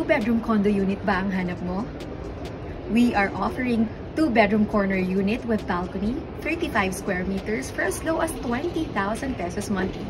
2-bedroom condo unit ba ang hanap mo? We are offering 2-bedroom corner unit with balcony, 35 square meters for as low as 20,000 pesos monthly.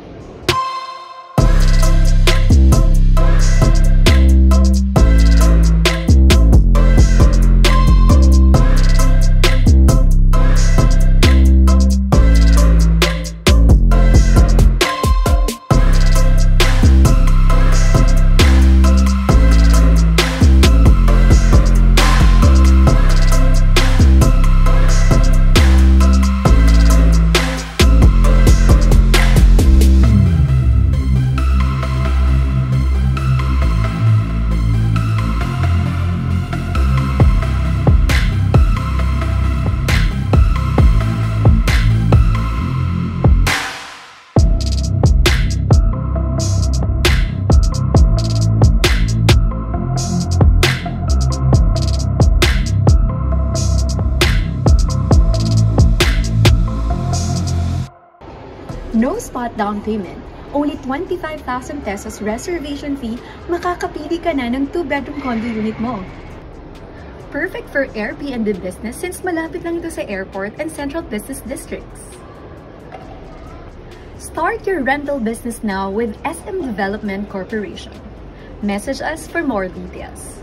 No spot down payment, only 25,000 pesos reservation fee, makakapili ka na ng 2-bedroom condo unit mo. Perfect for Airbnb business since malapit lang ito sa airport and central business districts. Start your rental business now with SM Development Corporation. Message us for more details.